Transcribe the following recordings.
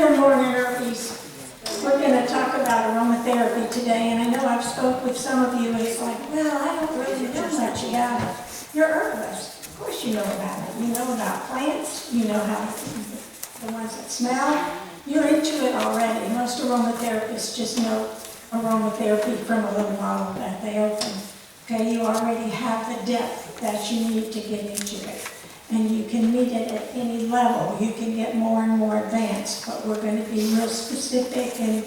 Good morning, Herbies. We're going to talk about aromatherapy today, and I know I've spoke with some of you, it's like, well, I don't really know much about it. You're herbalists. Of course you know about it. You know about plants. You know how the ones that smell. You're into it already. Most aromatherapists just know aromatherapy from a little bottle that they open. Okay, you already have the depth that you need to get into it. And you can meet it at any level. You can get more and more advanced, but we're going to be real specific, and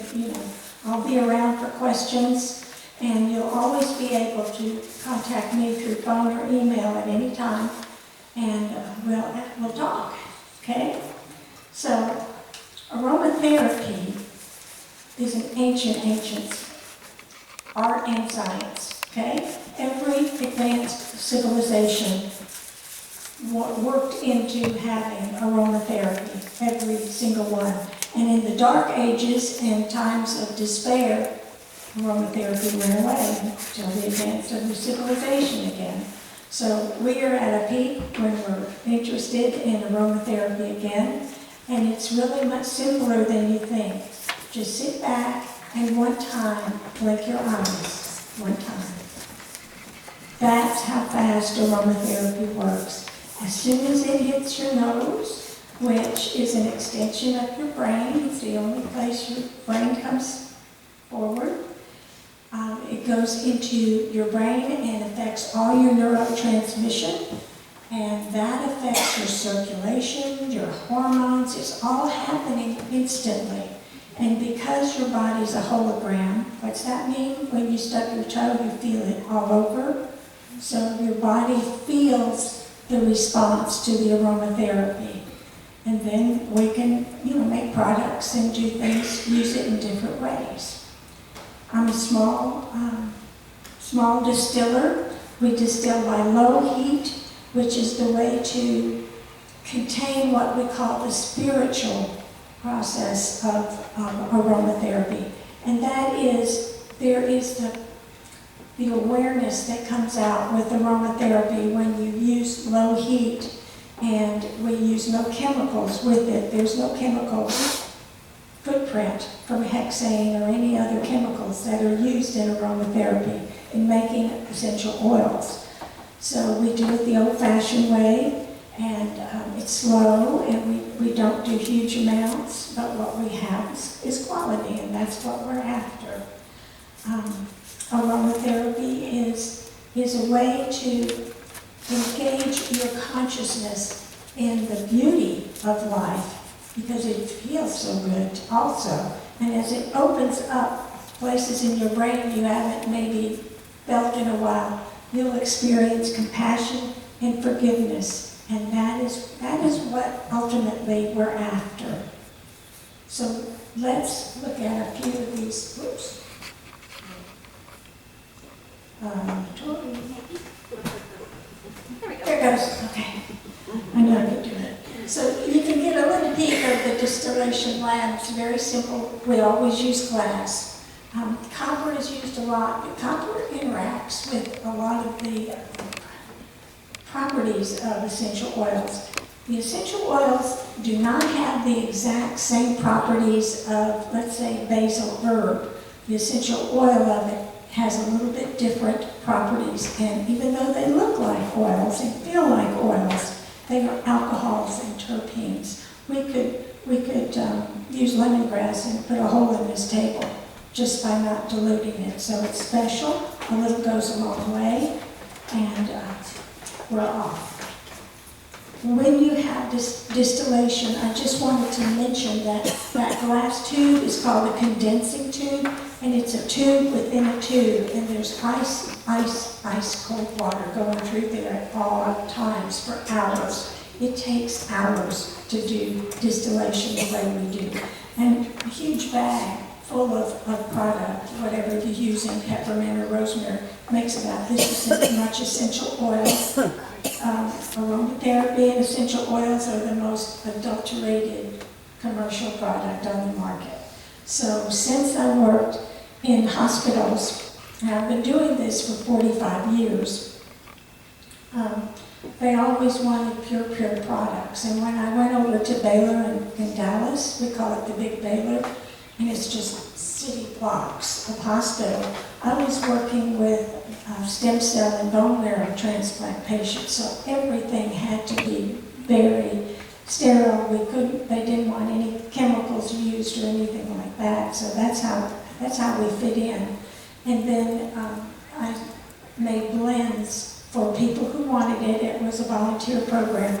I'll be around for questions, and you'll always be able to contact me through phone or email at any time, and we'll talk, okay? So, aromatherapy is an ancient art and science, okay? Every advanced civilization worked into having aromatherapy, every single one. And in the dark ages and times of despair, aromatherapy went away until the advance of the civilization again. So we are at a peak when we're interested in aromatherapy again, and it's really much simpler than you think. Just sit back and one time, blink your eyes, one time. That's how fast aromatherapy works. As soon as it hits your nose, which is an extension of your brain, it's the only place your brain comes forward, it goes into your brain and affects all your neurotransmission, and that affects your circulation, your hormones. It's all happening instantly. And because your body's a hologram, what's that mean? When you stub your toe, you feel it all over. So your body feels the response to the aromatherapy. And then we can, make products and do things, use it in different ways. I'm a small distiller. We distill by low heat, which is the way to contain what we call the spiritual process of aromatherapy. And that is, there is the awareness that comes out with aromatherapy when you use low heat, and we use no chemicals with it. There's no chemical footprint from hexane or any other chemicals that are used in aromatherapy in making essential oils. So we do it the old-fashioned way, and it's slow, and we don't do huge amounts, but what we have is quality, and that's what we're after. Aromatherapy is a way to engage your consciousness in the beauty of life, because it feels so good also. And as it opens up places in your brain you haven't maybe felt in a while, you'll experience compassion and forgiveness. And that is what ultimately we're after. So let's look at a few of these. Whoops. There it goes. Okay. I know I can do it. So you can get a little peek of the distillation lab. It's very simple. We always use glass. Copper is used a lot, but copper interacts with a lot of the properties of essential oils. The essential oils do not have the exact same properties of, let's say, basil herb. The essential oil of it has a little bit different properties, and even though they look like oils and feel like oils, they are alcohols and terpenes. We could use lemongrass and put a hole in this table just by not diluting it. So it's special. A little goes a long way, and we're off. When you have this distillation, I just wanted to mention that glass tube is called a condensing tube, and it's a tube within a tube, and there's ice cold water going through there at all times for hours. It takes hours to do distillation the way we do. And a huge bag full of product, whatever you use in peppermint or rosemary, makes about this much essential oil. Aromatherapy and essential oils are the most adulterated commercial product on the market. So since I worked in hospitals, and I've been doing this for 45 years, They always wanted pure products. And when I went over to Baylor in Dallas, we call it the Big Baylor, and it's just city blocks of hospital. I was working with stem cell and bone marrow transplant patients, so everything had to be very sterile. They didn't want any chemicals used or anything like that. So that's how we fit in. And then I made blends for people who wanted it. It was a volunteer program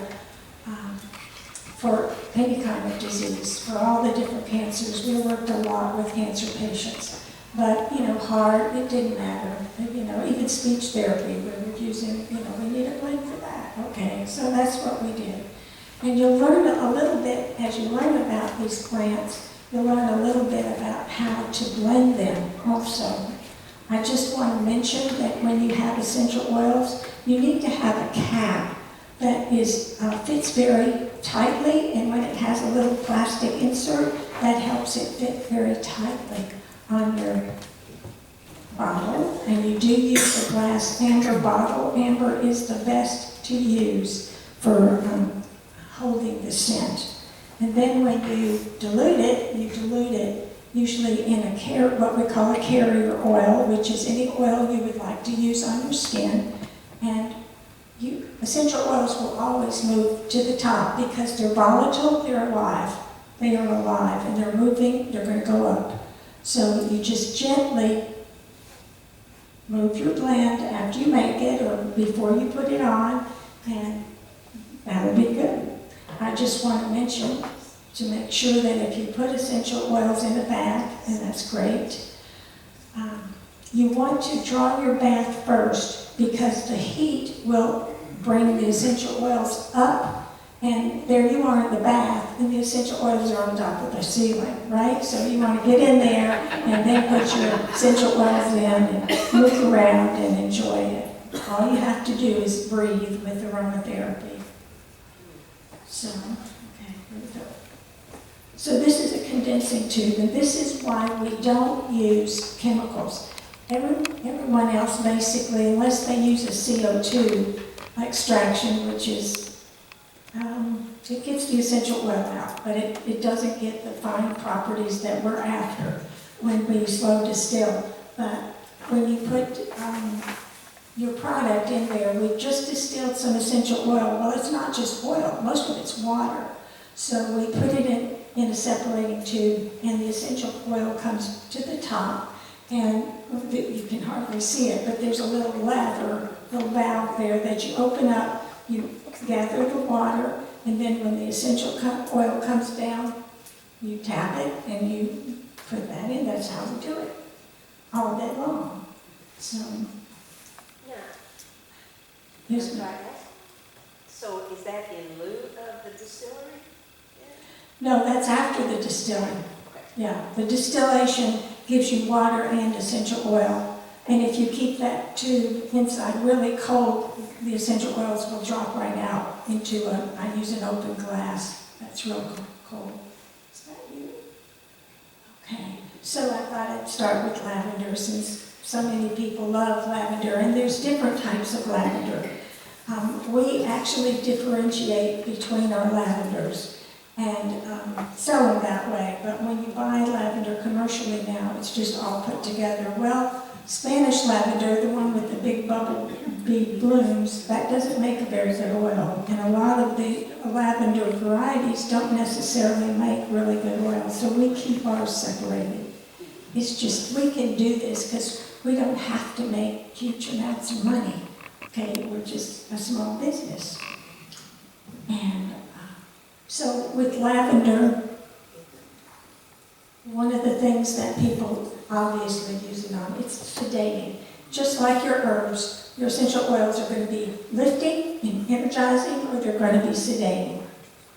for any kind of disease, for all the different cancers. We worked a lot with cancer patients. But, heart, it didn't matter. Even speech therapy, we were using, we need a blend for that. Okay, so that's what we did. And you'll learn a little bit, as you learn about these plants, you'll learn a little bit about how to blend them also. I just want to mention that when you have essential oils, you need to have a cap that fits very tightly, and when it has a little plastic insert, that helps it fit very tightly on your bottle. And you do use a glass amber bottle. Amber is the best to use for holding the scent. And then when you dilute it usually in what we call a carrier oil, which is any oil you would like to use on your skin. And essential oils will always move to the top because they're volatile, they're alive. They are alive and they're moving, they're going to go up. So you just gently move your blend after you make it or before you put it on, and that'll be good. I just want to mention to make sure that if you put essential oils in a bath, and that's great, you want to draw your bath first because the heat will bring the essential oils up, and there you are in the bath, and the essential oils are on top of the ceiling, right? So you want to get in there and then put your essential oils in and look around and enjoy it. All you have to do is breathe with aromatherapy. So, okay, here we go. So this is a condensing tube, and this is why we don't use chemicals. Everyone else basically, unless they use a CO2 extraction, which is, it gets the essential oil out, but it doesn't get the fine properties that we're after when we slow distill. But when you put your product in there, we've just distilled some essential oil. Well, it's not just oil, most of it's water. So we put it in a separating tube, and the essential oil comes to the top, and you can hardly see it, but there's a little valve there that you open up, you gather the water, and then when the essential oil comes down, you tap it and you put that in. That's how we do it all day long. So, yeah. Yes, ma'am. So is that in lieu of the distillery? No, that's after the distilling. Yeah, the distillation gives you water and essential oil. And if you keep that tube inside really cold, the essential oils will drop right out into I use an open glass. That's real cold. Is that you? Okay, so I thought I'd start with lavender since so many people love lavender, and there's different types of lavender. We actually differentiate between our lavenders and sell them that way, but when you buy lavender commercially now, it's just all put together. Well, Spanish lavender, the one with the big bubble bee blooms, that doesn't make a very good oil, and a lot of the lavender varieties don't necessarily make really good oil, so we keep ours separated. It's just, we can do this because we don't have to make huge amounts of money. Okay, we're just a small business. And so with lavender, one of the things that people obviously use it on, it's sedating. Just like your herbs, your essential oils are going to be lifting and energizing, or they're going to be sedating.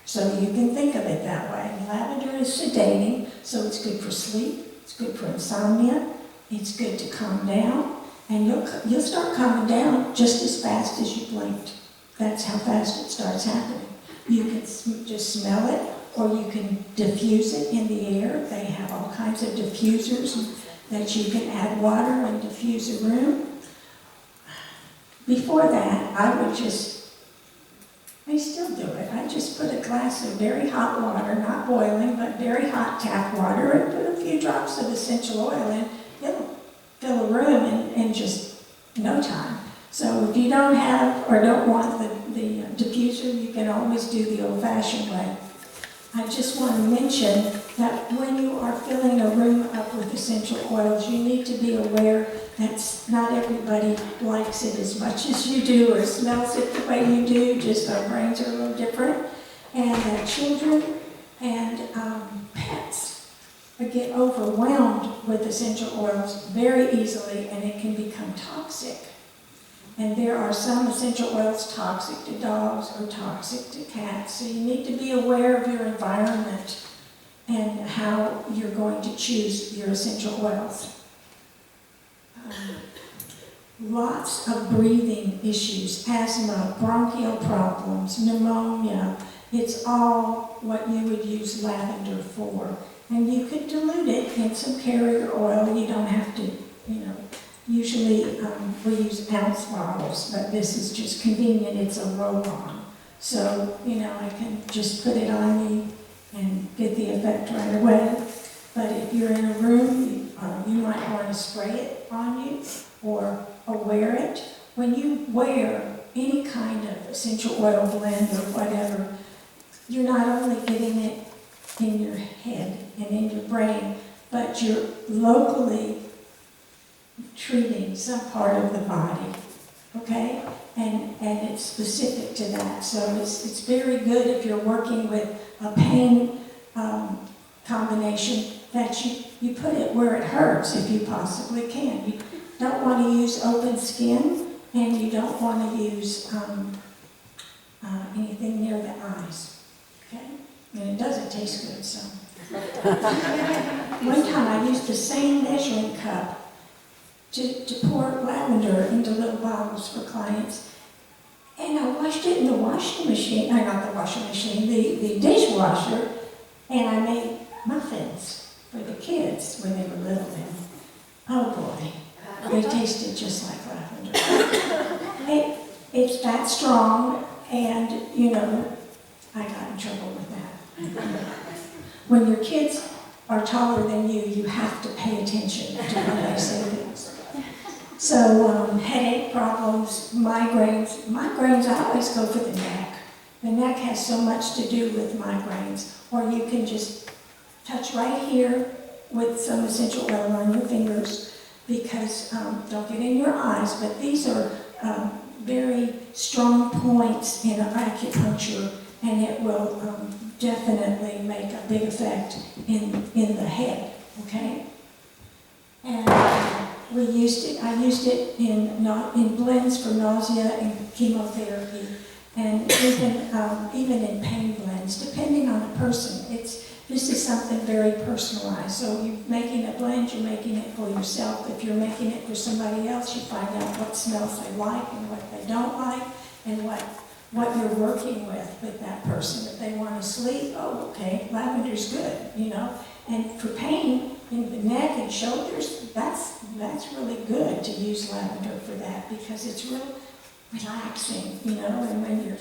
So you can think of it that way. Lavender is sedating, so it's good for sleep, it's good for insomnia, it's good to calm down, and you'll start calming down just as fast as you blinked. That's how fast it starts happening. You can just smell it, or you can diffuse it in the air. They have all kinds of diffusers that you can add water and diffuse a room. Before that, I would just I still do it. I just put a glass of very hot water, not boiling, but very hot tap water, and put a few drops of essential oil in. It'll fill a room in just no time. So if you don't have or don't want the diffuser, you can always do the old-fashioned way. I just want to mention that when you are filling a room up with essential oils, you need to be aware that not everybody likes it as much as you do or smells it the way you do, just our brains are a little different. And that children and pets get overwhelmed with essential oils very easily, and it can become toxic. And there are some essential oils toxic to dogs or toxic to cats, so you need to be aware of your environment and how you're going to choose your essential oils. Lots of breathing issues, asthma, bronchial problems, pneumonia, it's all what you would use lavender for. And you could dilute it in some carrier oil, you don't have to, usually we use ounce bottles, but this is just convenient, it's a roll-on. So, I can just put it on me and get the effect right away. But if you're in a room, you might want to spray it on you or wear it. When you wear any kind of essential oil blend or whatever, you're not only getting it in your head and in your brain, but you're locally treating some part of the body, okay? And it's specific to that. So it's very good if you're working with a pain combination that you put it where it hurts if you possibly can. You don't want to use open skin, and you don't want to use anything near the eyes, okay? And it doesn't taste good, so. One time I used the same measuring cup to pour lavender into little bottles for clients. And I washed it in the washing machine, not the washing machine, the dishwasher, and I made muffins for the kids when they were little then. Oh boy, they tasted just like lavender. It's that strong, and I got in trouble with that. When your kids are taller than you, you have to pay attention to when they say things. So headache problems, migraines. Migraines, I always go for the neck. The neck has so much to do with migraines. Or you can just touch right here with some essential oil on your fingers, because don't get in your eyes, but these are very strong points in acupuncture, and it will definitely make a big effect in the head, okay? And I used it in blends for nausea and chemotherapy, and even in pain blends, depending on the person. This is something very personalized. So you're making a blend, you're making it for yourself. If you're making it for somebody else, you find out what smells they like and what they don't like, and what you're working with that person. If they want to sleep, oh, okay, lavender's good, And for pain in the neck and shoulders, that's really good to use lavender for that, because it's real relaxing, and when your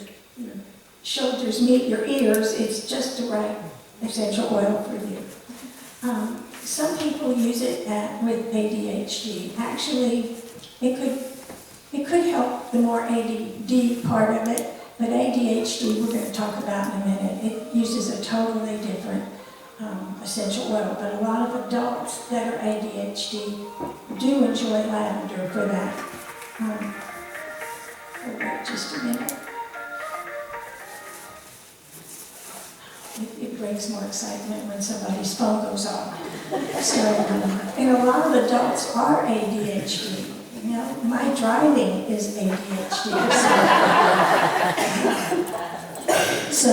shoulders meet your ears, it's just the right essential oil for you. Some people use it with ADHD. Actually, it could help the more ADD part of it, but ADHD we're going to talk about in a minute. It uses a totally different essential oil, but a lot of adults that are ADHD do enjoy lavender for that. Wait just a minute. It brings more excitement when somebody's phone goes off. So, and a lot of adults are ADHD. My driving is ADHD. So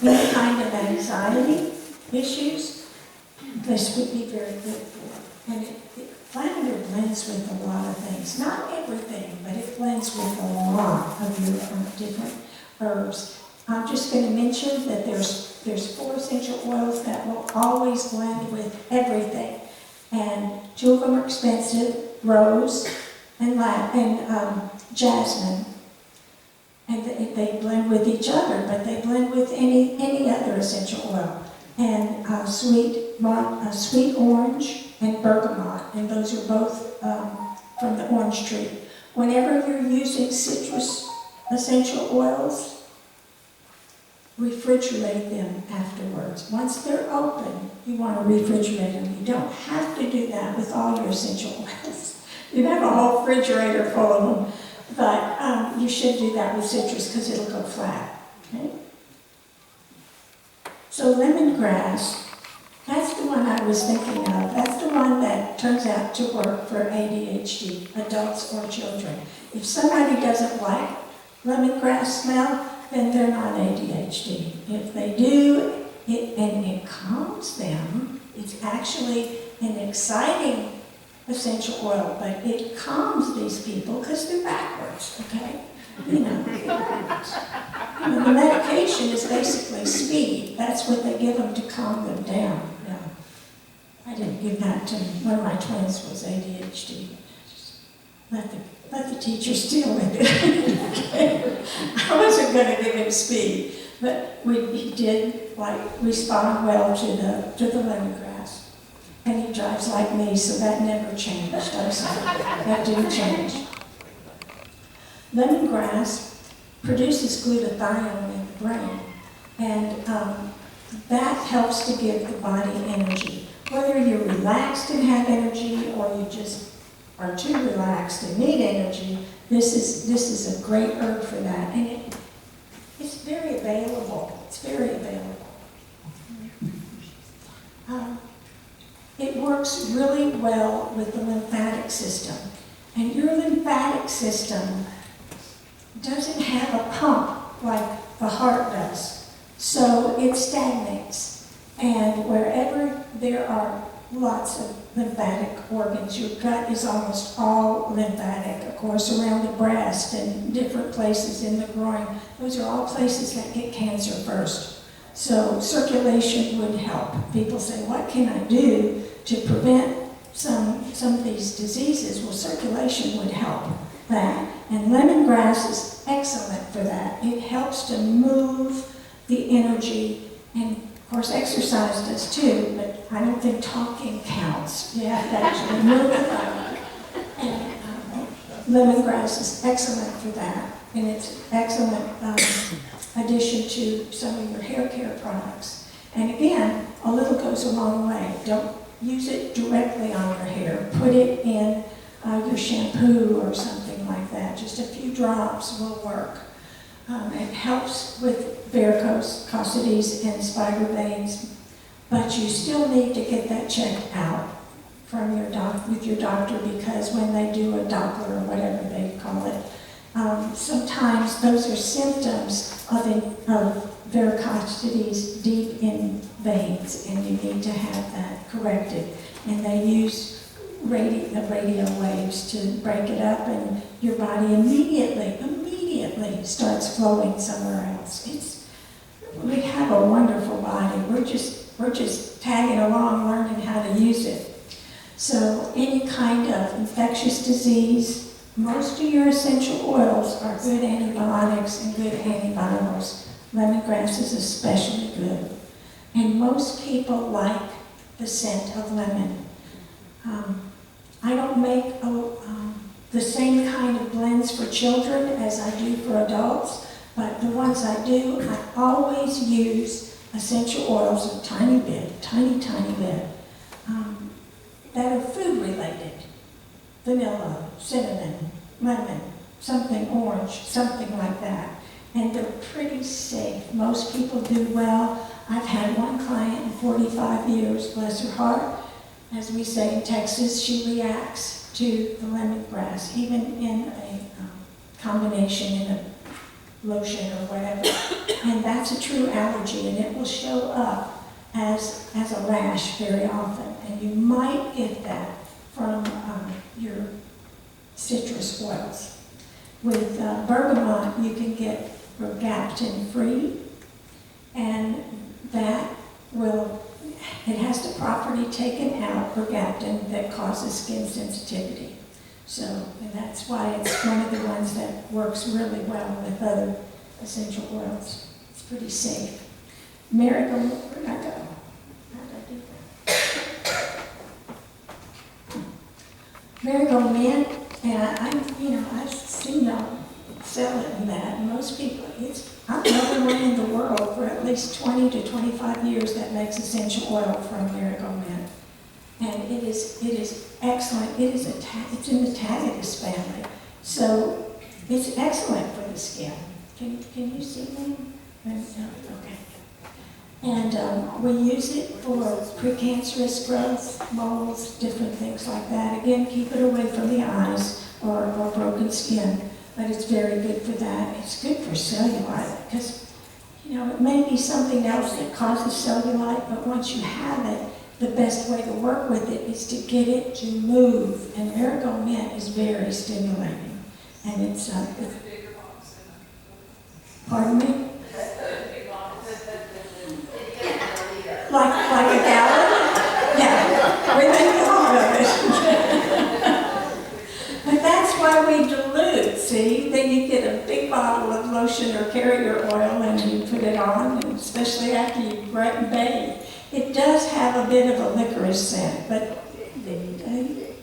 any kind of anxiety issues, this would be very good for. And lavender blends with a lot of things. Not everything, but it blends with a lot of your different herbs. I'm just going to mention that there's 4 essential oils that will always blend with everything. And 2 of them are expensive, rose and jasmine. and they blend with each other, but they blend with any other essential oil. And sweet orange and bergamot, and those are both from the orange tree. Whenever you're using citrus essential oils, refrigerate them afterwards. Once they're open, you want to refrigerate them. You don't have to do that with all your essential oils. You have a whole refrigerator full of them, but you should do that with citrus because it'll go flat. Okay? So lemongrass, that's the one I was thinking of. That's the one that turns out to work for ADHD, adults or children. If somebody doesn't like lemongrass smell, then they're not ADHD. If they do, and it calms them, it's actually an exciting essential oil, but it calms these people because they're backwards, okay? You know, the medication is basically speed. That's what they give them to calm them down. Yeah. I didn't give that to one of my twins was ADHD. Just let the teachers deal with it. I wasn't going to give him speed, but he did respond well to the lemongrass. And he drives like me, so that never changed. I'm sorry, that didn't change. Lemongrass produces glutathione in the brain, and that helps to give the body energy. Whether you're relaxed and have energy, or you just are too relaxed and need energy, this is a great herb for that, and it's very available. It's very available. It works really well with the lymphatic system, and your lymphatic system doesn't have a pump like the heart does, so it stagnates. And wherever there are lots of lymphatic organs, your gut is almost all lymphatic, of course, around the breast and different places in the groin. Those are all places that get cancer first. So circulation would help. People say, what can I do to prevent some of these diseases? Well, circulation would help that. And lemongrass is excellent for that. It helps to move the energy, and of course exercise does too, but I don't think talking counts. You have to actually move the body. And lemongrass is excellent for that, and it's an excellent addition to some of your hair care products. And again, a little goes a long way. Don't use it directly on your hair. Put it in your shampoo or something like that. Just a few drops will work. It helps with varicosities and spider veins, but you still need to get that checked out from with your doctor, because when they do a Doppler or whatever they call it, sometimes those are symptoms of varicosities deep in veins, and you need to have that corrected. And they use the radio waves to break it up, and your body immediately starts flowing somewhere else. We have a wonderful body. We're just tagging along, learning how to use it. So any kind of infectious disease, most of your essential oils are good antibiotics and good antivirals. Lemongrass is especially good. And most people like the scent of lemon. I don't make the same kind of blends for children as I do for adults, but the ones I do, I always use essential oils a tiny bit, tiny bit, that are food related. Vanilla, cinnamon, lemon, something orange, something like that. And they're pretty safe. Most people do well. I've had one client in 45 years, bless her heart. As we say in Texas, she reacts to the lemongrass, even in a combination in a lotion or whatever. And that's a true allergy, and it will show up as a rash very often. And you might get that from your citrus oils. With bergamot, you can get bergaptin free, and that it has the property taken out, bergaptin, that causes skin sensitivity. So, and that's why it's one of the ones that works really well with other essential oils. It's pretty safe. Marigold, where'd I go? How did I do that? Marigold Mint, and I've seen them sell it in that. And most people, I'm the only one in the world for at least 20 to 25 years that makes essential oil from Marigold Mint. And it is excellent. It's in the Tagetes family. So it's excellent for the skin. Can you see me? Okay. And we use it for precancerous growth, moles, different things like that. Again, keep it away from the eyes or broken skin, but it's very good for that. It's good for cellulite because, it may be something else that causes cellulite, but once you have it, the best way to work with it is to get it to move. And Marigold Mint is very stimulating. And it's, pardon me? Like a gallon? Yeah, we make a lot of it. But that's why we dilute, see? Then you get a big bottle of lotion or carrier oil and you put it on, and especially after you bathe. It does have a bit of a licorice scent, but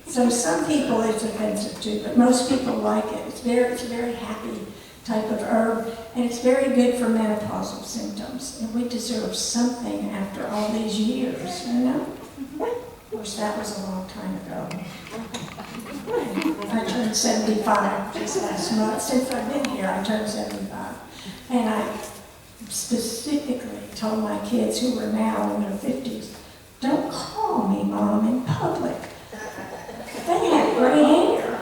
so some people it's offensive to, but most people like it. It's a very happy type of herb, and it's very good for menopausal symptoms. And we deserve something after all these years, Of course, that was a long time ago. I turned 75 just last month. Since I've been here, I turned 75. And I specifically told my kids who were now in their 50s, don't call me Mom in public. They had gray hair,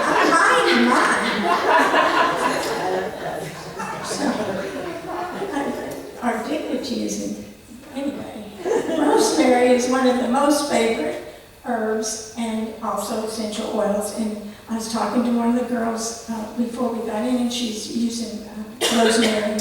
I'm hiding mine. So, our dignity is in, anyway. Rosemary is one of the most favorite herbs and also essential oils. And I was talking to one of the girls before we got in, and she's using rosemary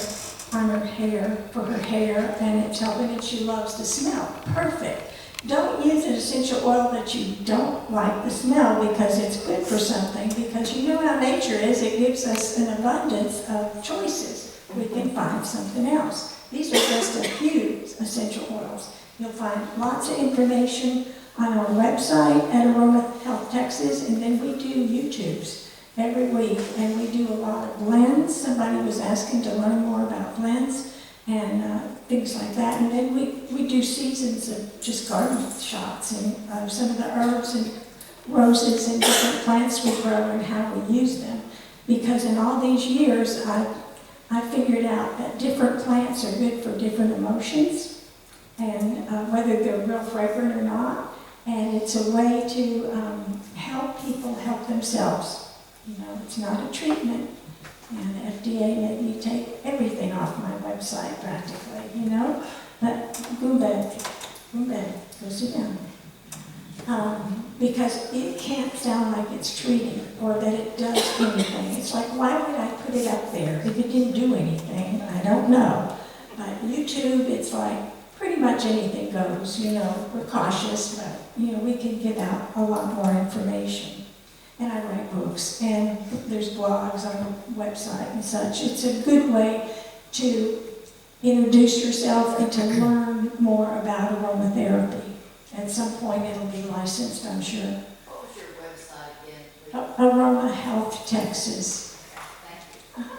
on her hair, for her hair, and it's helping, and she loves the smell. Perfect. Don't use an essential oil that you don't like the smell because it's good for something, because you know how nature is. It gives us an abundance of choices. We can find something else. These are just a few essential oils. You'll find lots of information on our website at Aroma Health Texas, and then we do YouTubes every week, and we do a lot of blends. Somebody was asking to learn more about blends and things like that, and then we do seasons of just garden shots and some of the herbs and roses and different plants we grow and how we use them, because in all these years I figured out that different plants are good for different emotions, and whether they're real fragrant or not. And it's a way to help people help themselves. It's not a treatment. And the FDA made me take everything off my website practically, But go sit down. Because it can't sound like it's treating or that it does anything. It's like, why would I put it up there if it didn't do anything? I don't know. But YouTube, it's like, pretty much anything goes, we're cautious, but, we can give out a lot more information. And I write books, and there's blogs on the website and such. It's a good way to introduce yourself and to learn more about aromatherapy. At some point it'll be licensed, I'm sure. What was your website again, please? Aroma Health Texas. Thank you.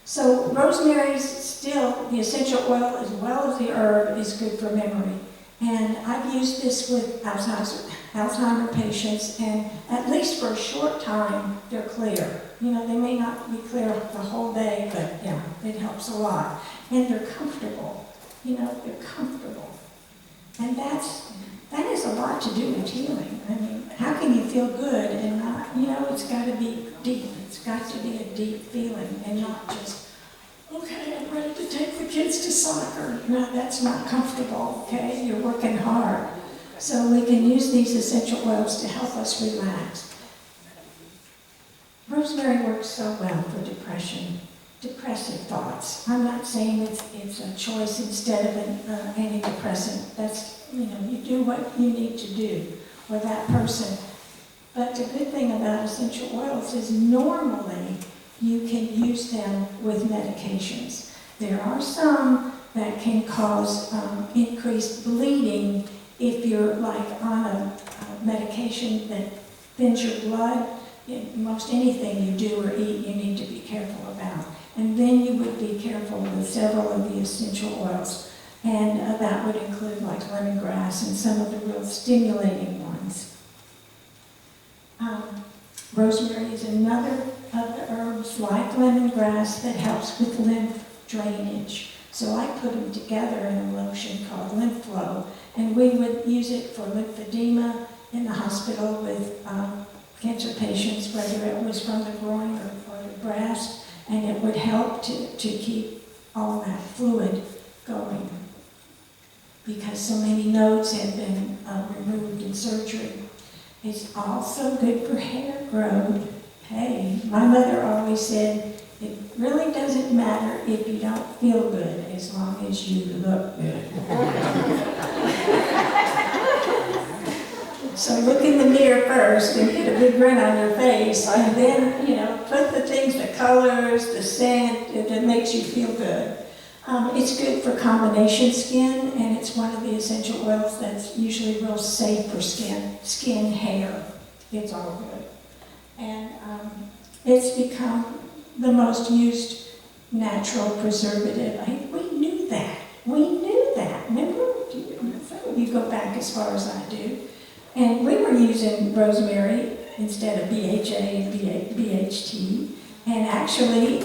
So rosemary's still, the essential oil as well as the herb is good for memory. And I've used this with Alzheimer patients, and at least for a short time, they're clear. They may not be clear the whole day, but yeah, it helps a lot. And they're comfortable. They're comfortable. And that has a lot to do with healing. I mean, how can you feel good and not, it's got to be deep. It's got to be a deep feeling and not just, okay, I'm ready to take the kids to soccer. No, that's not comfortable, okay? You're working hard. So we can use these essential oils to help us relax. Rosemary works so well for depression, depressive thoughts. I'm not saying it's a choice instead of an antidepressant. That's, you do what you need to do. for that person. But the good thing about essential oils is normally you can use them with medications. There are some that can cause increased bleeding if you're like on a medication that thins your blood. Most anything you do or eat, you need to be careful about. And then you would be careful with several of the essential oils. And that would include like lemongrass and some of the real stimulating ones. Rosemary is another of the herbs like lemongrass that helps with lymph drainage. So I put them together in a lotion called Lymph Flow, and we would use it for lymphedema in the hospital with cancer patients, whether it was from the groin or the breast, and it would help to keep all that fluid going because so many nodes have been removed in surgery. It's also good for hair growth. Hey, my mother always said, it really doesn't matter if you don't feel good as long as you look good. So look in the mirror first and get a big grin on your face, and then, put the things, the colors, the scent that makes you feel good. It's good for combination skin, and it's one of the essential oils that's usually real safe for skin, hair. It's all good. And it's become the most used natural preservative. We knew that. Remember? You go back as far as I do. And we were using rosemary instead of BHA and BHT. And actually,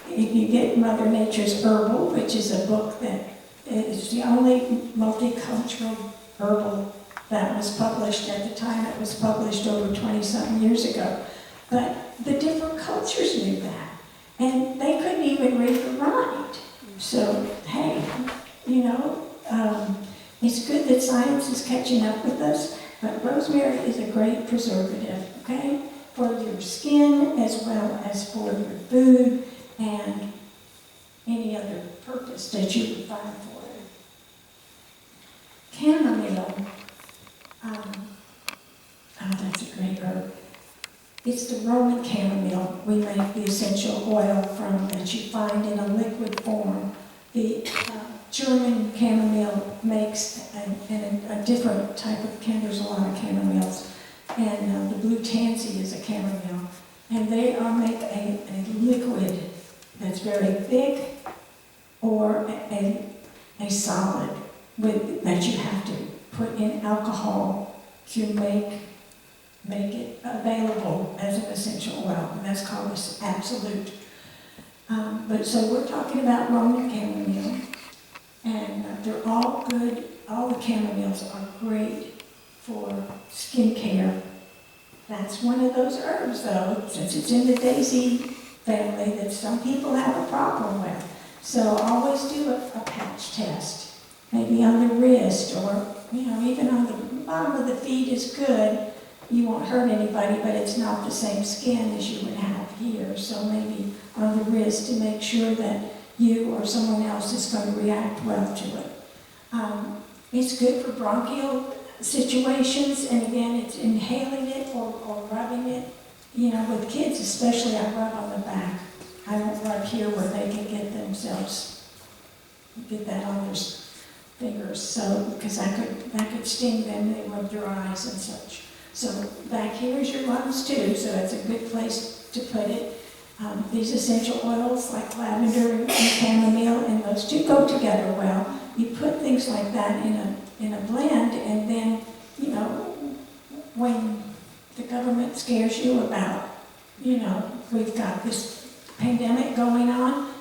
if you get Mother Nature's Herbal, which is a book that is the only multicultural herbal that was published at the time it was published over 20-something years ago. But the different cultures knew that. And they couldn't even read or write. So, hey, it's good that science is catching up with us, but rosemary is a great preservative, okay? For your skin as well as for your food and any other purpose that you would find for it. Chamomile, that's a great herb. It's the Roman chamomile we make the essential oil from that you find in a liquid form. The German chamomile makes a different type of there's a lot of chamomiles. And the blue tansy is a chamomile. And they make a liquid that's very thick or a solid that you have to put in alcohol to make it available as an essential oil, and that's called Absolute. So we're talking about Roman chamomile, and they're all good. All the chamomiles are great for skincare. That's one of those herbs, though, since it's in the daisy family, that some people have a problem with. So always do a patch test, maybe on the wrist, or even on the bottom of the feet is good. You won't hurt anybody, but it's not the same skin as you would have here. So maybe on the wrist to make sure that you or someone else is going to react well to it. It's good for bronchial situations, and again, it's inhaling it or rubbing it. With kids especially, I rub on the back. I don't rub here where they can get that on their fingers. So, because that could sting them, they rub their eyes and such. So back here is your lungs too, so it's a good place to put it. These essential oils like lavender and chamomile, and those two go together well. You put things like that in a blend, and then, when the government scares you about, we've got this pandemic going on,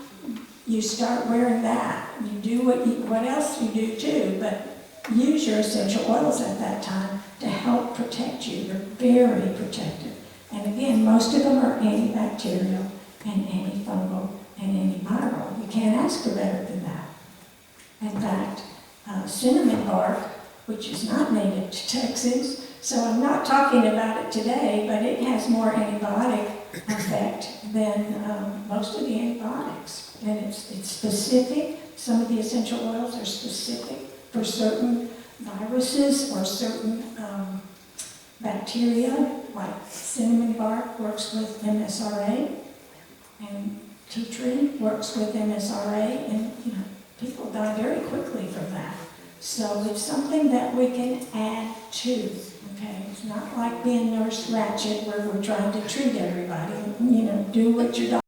you start wearing that. You do what else you do too, but use your essential oils at that time to help protect you. They're very protective. And again, most of them are antibacterial and antifungal and antiviral. You can't ask for better than that. In fact, cinnamon bark, which is not native to Texas, so I'm not talking about it today, but it has more antibiotic effect than most of the antibiotics. And it's specific. Some of the essential oils are specific for certain viruses or certain bacteria, like cinnamon bark works with MSRA, and tea tree works with MSRA, and, people die very quickly from that. So it's something that we can add to, okay? It's not like being Nurse Ratched where we're trying to treat everybody. Do what your